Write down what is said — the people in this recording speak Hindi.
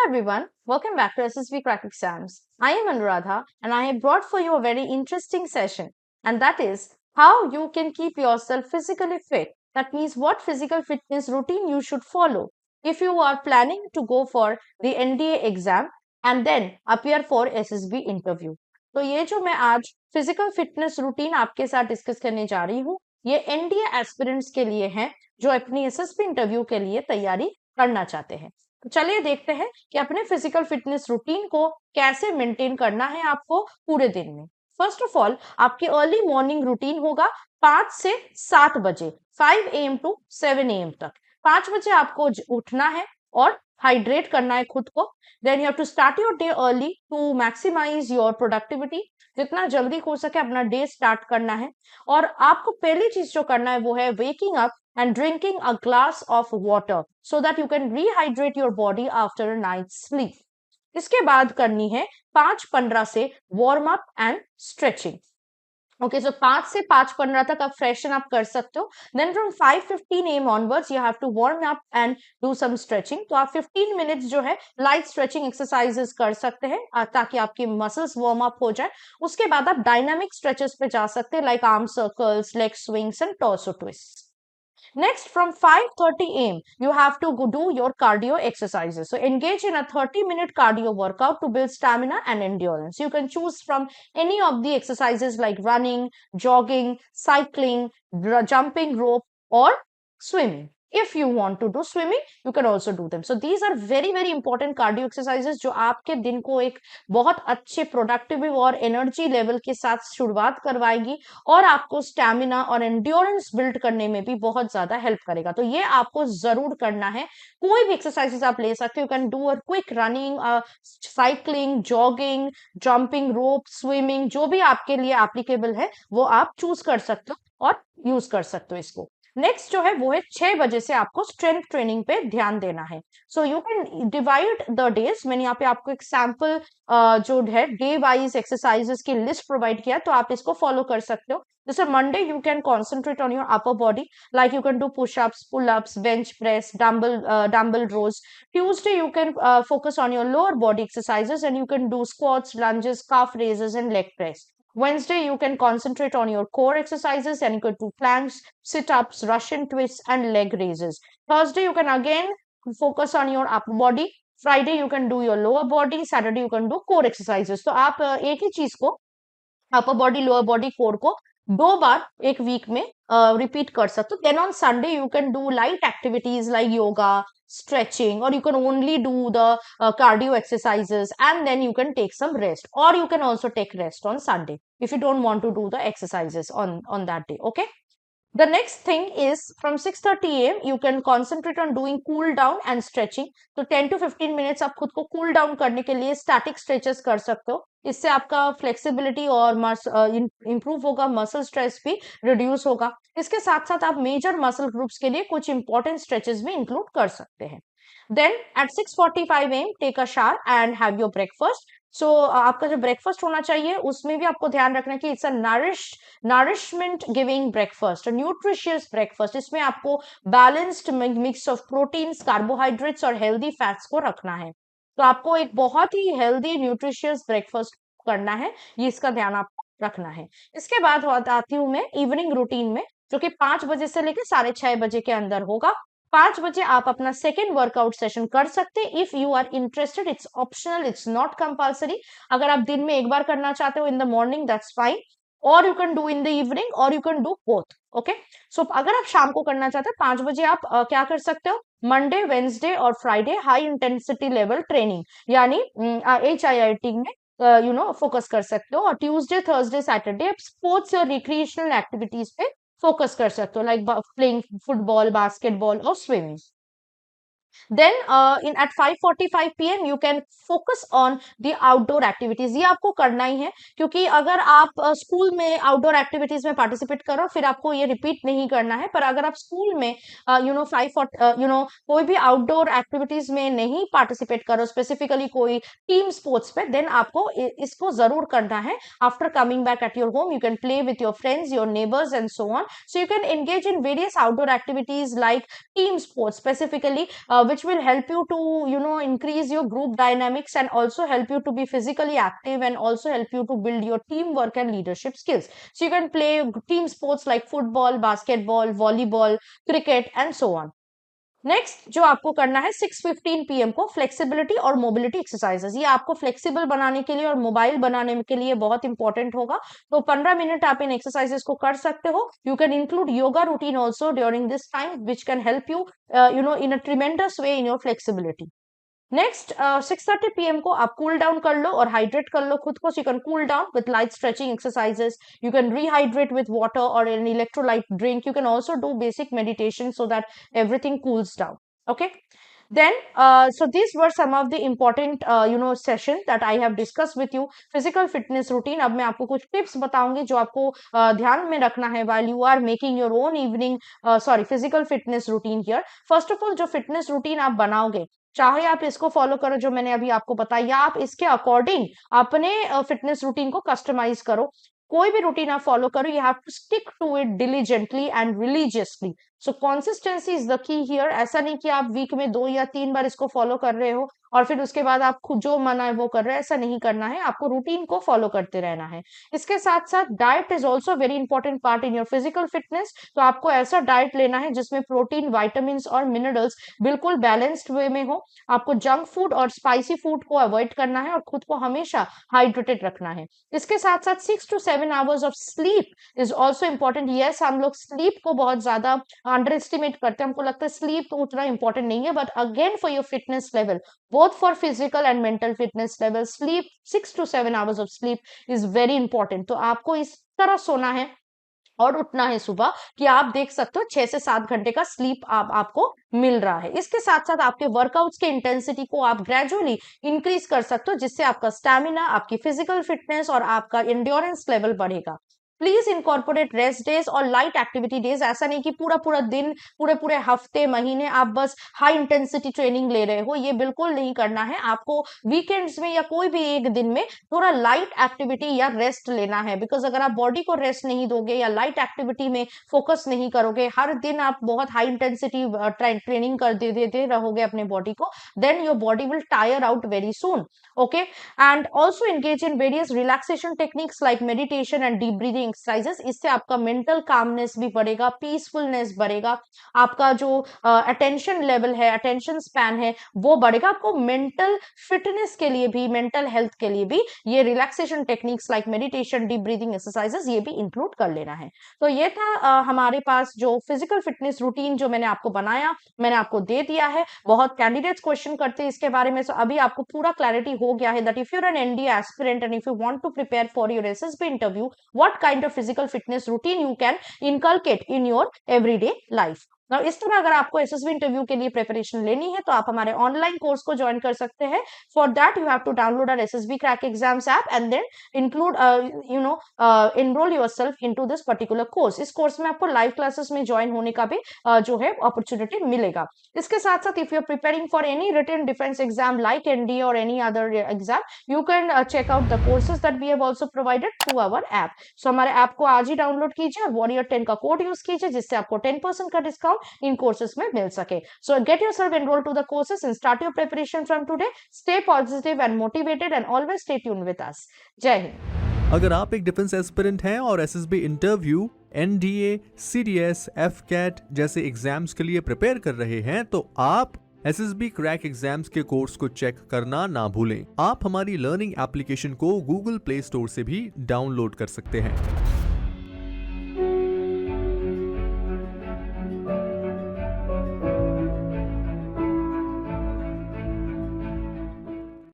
everyone, welcome back to SSB Crack Exams. I am Anuradha and I have brought for you a very interesting session, and that is how you can keep yourself physically fit. That means what physical fitness routine you should follow if you are planning to go for the NDA exam and then appear for SSB interview. तो ये जो मैं आज फिजिकल फिटनेस रूटीन आपके साथ डिस्कस करने जा रही हूँ, ये एनडीए एस्पिरेंट्स के लिए है जो अपनी एसएसबी इंटरव्यू के लिए तैयारी करना चाहते हैं। तो चलिए देखते हैं कि अपने फिजिकल फिटनेस रूटीन को कैसे मेंटेन करना है आपको पूरे दिन में। फर्स्ट ऑफ ऑल, आपकी अर्ली मॉर्निंग रूटीन होगा 5 से 7 बजे, 5 AM टू 7 AM तक। 5 बजे आपको उठना है और हाइड्रेट करना है खुद को। Then you have to start your day early to maximise your productivity. जितना जल्दी हो सके अपना डे स्टार्ट करना है। और आपको पहली चीज जो करना है वो है waking up and drinking a glass of water so that you can rehydrate your body after a night's sleep. इसके बाद करनी है 5:15 से warm up and stretching. Okay, so 5 से 5:15 तक आप फ्रेशन अप कर सकते हो। Then from 5:15 AM onwards you have to warm up and do some stretching. तो आप 15 मिनट्स जो है लाइट स्ट्रेचिंग एक्सरसाइजेस कर सकते हैं ताकि आपकी मसल्स वार्म अप हो जाए। उसके बाद आप डायनामिक स्ट्रेचेस पे जा सकते हैं like arm circles, leg swings and torso twist. Next, from 5:30 AM, you have to do your cardio exercises. So engage in a 30-minute cardio workout to build stamina and endurance. You can choose from any of the exercises like running, jogging, cycling, jumping rope, or swimming. If you want to do swimming, you can also do them. So these are very, very important cardio exercises जो आपके दिन को एक बहुत अच्छे प्रोडक्टिव और एनर्जी लेवल के साथ शुरुआत करवाएगी और आपको स्टैमिना और एंड्योरेंस बिल्ड करने में भी बहुत ज्यादा हेल्प करेगा। तो ये आपको जरूर करना है। कोई भी एक्सरसाइजेस आप ले सकते हो। You can do a quick running, cycling, jogging, jumping rope, swimming, जो भी आपके लिए एप्लीकेबल है वो आप चूज कर सकते हो और यूज कर सकते हो इसको। नेक्स्ट जो है वो है 6 बजे से आपको स्ट्रेंथ ट्रेनिंग पे ध्यान देना है। So you can divide the days. मैंने यहाँ पे आपको एक सैंपल जो है डे वाइज एक्सरसाइजेस की लिस्ट प्रोवाइड किया, तो आप इसको फॉलो कर सकते हो। जैसे Monday you can concentrate on your upper body, like you can do pushups, pullups, bench press, dumbbell rows. Tuesday you can focus on your lower body exercises and you can do squats, lunges, calf raises and leg press. Wednesday, you can concentrate on your core exercises and you can do planks, sit-ups, Russian twists, and leg raises. Thursday, you can again focus on your upper body. Friday, you can do your lower body. Saturday, you can do core exercises. तो आप एक ही चीज को upper body, lower body, core को 2 बार एक वीक में रिपीट कर सकते हो। Then on Sunday you can do light activities like yoga, stretching, or you can only do the cardio exercises and then you can take some rest, or you can also take rest on Sunday if you don't want to do the exercises on that day. Okay, the next thing is from 6:30 AM you can concentrate on doing cool down and stretching. तो 10 to 15 minutes आप खुद को cool down करने के लिए static stretches कर सकते हो। इससे आपका फ्लेक्सिबिलिटी और इंप्रूव होगा, मसल स्ट्रेस भी रिड्यूस होगा। इसके साथ साथ आप मेजर मसल ग्रुप्स के लिए कुछ इंपॉर्टेंट स्ट्रेचेस भी इंक्लूड कर सकते हैं। Then at 6:45 AM take a shower and have your breakfast. So आपका जो ब्रेकफास्ट होना चाहिए उसमें भी आपको ध्यान रखना है कि it's a nourishment giving breakfast, nutritious breakfast. इसमें आपको balanced mix of proteins, carbohydrates और हेल्दी फैट्स को रखना है। तो आपको एक बहुत ही हेल्दी न्यूट्रिशियस ब्रेकफास्ट करना है, ये इसका ध्यान आपको रखना है। इसके बाद आती हूँ मैं इवनिंग रूटीन में, जो कि 5 बजे से लेकर 6:30 बजे के अंदर होगा। 5 बजे आप अपना सेकेंड वर्कआउट सेशन कर सकते हैं if you are interested. It's optional, it's not compulsory. अगर आप दिन में एक बार करना चाहते हो in the morning, that's fine, और you can do in the evening, और you can do both. Okay, so अगर आप शाम को करना चाहते हैं 5 बजे, आप क्या कर सकते हो, मंडे, वेंसडे और Friday high intensity level training यानी HIIT में फोकस कर सकते हो। और ट्यूसडे, थर्सडे, सैटरडे आप स्पोर्ट्स और रिक्रिएशनल एक्टिविटीज पे फोकस कर सकते हो लाइक प्लेइंग फुटबॉल, बास्केटबॉल और swimming. Then at 5:45 PM you can focus on the outdoor activities। ये आपको करना ही है, क्योंकि अगर आप स्कूल में आउटडोर एक्टिविटीज में पार्टिसिपेट करो फिर आपको ये रिपीट नहीं करना है। पर अगर आप स्कूल में कोई भी आउटडोर एक्टिविटीज में नहीं पार्टिसिपेट करो, स्पेसिफिकली कोई टीम स्पोर्ट्स पे, देन आपको इसको जरूर करना है। After coming back at your home you can play with your friends, your neighbours and so on. So you can engage in various outdoor activities like team sports, specifically which will help you to, increase your group dynamics and also help you to be physically active and also help you to build your teamwork and leadership skills. So you can play team sports like football, basketball, volleyball, cricket, and so on. Next जो आपको करना है 6:15 PM को फ्लेक्सिबिलिटी और मोबिलिटी एक्सरसाइजेस, ये आपको फ्लेक्सिबल बनाने के लिए और मोबाइल बनाने के लिए बहुत इंपॉर्टेंट होगा। तो 15 मिनट आप इन एक्सरसाइजेस को कर सकते हो। You can include yoga routine also during this time which can help you in a tremendous way in your flexibility. Next 6:30 PM को आप कूल डाउन कर लो और हाइड्रेट कर लो खुद को। सो you can cool down with light stretching exercises, you can rehydrate with water or an electrolyte drink. You can also do basic meditation so that everything cools down. Okay. Then, so these were some of the important, sessions that I have discussed with you. Physical fitness routine. अब मैं आपको कुछ tips बताऊंगी जो आपको ध्यान में रखना है while you are making your own evening, physical fitness routine here. First of all, जो fitness routine आप बनाओगे, चाहे आप इसको फॉलो करो जो मैंने अभी आपको बताया, या आप इसके अकॉर्डिंग अपने फिटनेस रूटीन को कस्टमाइज करो। कोई भी रूटीन आप फॉलो करो, you have to stick to it diligently and religiously. So consistency is the key here. ऐसा नहीं कि आप वीक में 2 या 3 बार इसको फॉलो कर रहे हो और फिर उसके बाद आप खुद जो मन है वो कर रहे हैं, ऐसा नहीं करना है। आपको रूटीन को फॉलो करते रहना है। इसके साथ साथ diet is also very important part in your physical fitness. तो आपको ऐसा डाइट लेना है जिसमें प्रोटीन, वाइटामिन और मिनरल्स बिल्कुल बैलेंस्ड वे में हो। आपको जंक फूड और स्पाइसी फूड को अवॉइड करना है और खुद को हमेशा हाइड्रेटेड रखना है। इसके साथ साथ 6 to 7 hours of sleep is also important. Yes, हम लोग स्लीप को बहुत ज्यादा अंडर एस्टिमेट करते हैं। हमको लगता है स्लीप तो उतना इंपॉर्टेंट नहीं है, but again for your fitness level, both for physical and mental fitness level, sleep 6 to 7 hours of sleep is very important. तो आपको इस तरह सोना है और उठना है सुबह कि आप देख सकते हो 6 से 7 घंटे का स्लीप आपको मिल रहा है। इसके साथ साथ आपके वर्कआउट्स के इंटेंसिटी को आप ग्रेजुअली इंक्रीज कर सकते हो, जिससे आपका स्टैमिना, आपकी फिजिकल फिटनेस और आपका एंड्योरेंस लेवल बढ़ेगा। प्लीज इनकॉर्पोरेट रेस्ट डेज और लाइट एक्टिविटी डेज। ऐसा नहीं कि पूरा पूरा दिन, पूरे पूरे हफ्ते, महीने आप बस हाई इंटेंसिटी ट्रेनिंग ले रहे हो, ये बिल्कुल नहीं करना है। आपको वीकेंड्स में या कोई भी एक दिन में थोड़ा लाइट एक्टिविटी या रेस्ट लेना है। बिकॉज अगर आप बॉडी को रेस्ट नहीं दोगे या लाइट एक्टिविटी में फोकस नहीं करोगे, हर दिन आप बहुत हाई इंटेंसिटी ट्रेनिंग कर देते रहोगे अपने बॉडी को, then your body will tire out very soon. Okay, and also engage in various relaxation techniques like meditation and deep breathing exercises. इससे आपका मेंटल कामनेस भी बढ़ेगा, पीसफुलनेस बढ़ेगा, आपका जो अटेंशन लेवल है, अटेंशन स्पैन है, वो बढ़ेगा। आपको मेंटल फिटनेस के लिए भी, मेंटल हेल्थ के लिए भी ये relaxation techniques like meditation, deep breathing exercises ये भी इंक्लूड कर लेना है। तो ये था हमारे पास जो फिजिकल फिटनेस रूटीन जो मैंने आपको बनाया, मैंने आपको दे दिया है। बहुत कैंडिडेट्स क्वेश्चन करते हैं इसके बारे में, so अभी आपको पूरा क्लैरिटी हो गया है that if you are an NDA aspirant and if you want to prepare for your SSB interview, what kind of physical fitness routine you can inculcate in your everyday life. Now, इस तरह अगर आपको एसएसबी इंटरव्यू के लिए प्रिपरेशन लेनी है तो आप हमारे ऑनलाइन कोर्स को ज्वाइन कर सकते हैं। For that you have to download our SSB crack exams app and then include enrol yourself into this particular course. इस कोर्स में आपको लाइव क्लासेस में ज्वाइन होने का भी जो है अपॉर्चुनिटी मिलेगा। इसके साथ साथ if you are preparing for any written defence exam like NDA और any other exam, you can check out the courses that we have also provided through our app. So हमारे ऐप को आज ही डाउनलोड कीजिए और वॉरियर 10 का कोड यूज कीजिए, जिससे आपको 10% का डिस्काउंट इन कोर्सेज में मिल सके। So get yourself enrolled to the courses and start your preparation from today. Stay positive and motivated and always stay tuned with us. जय हिंद। अगर आप एक डिफेंस एस्पिरेंट हैं और SSB interview, NDA, CDS, AFCAT जैसे एग्जाम्स के लिए प्रिपेयर कर रहे हैं तो आप एसएसबी क्रैक एग्जाम्स के कोर्स को चेक करना ना भूलें। आप हमारी लर्निंग एप्लीकेशन को गूगल प्ले स्टोर से भी डाउनलोड कर सकते हैं।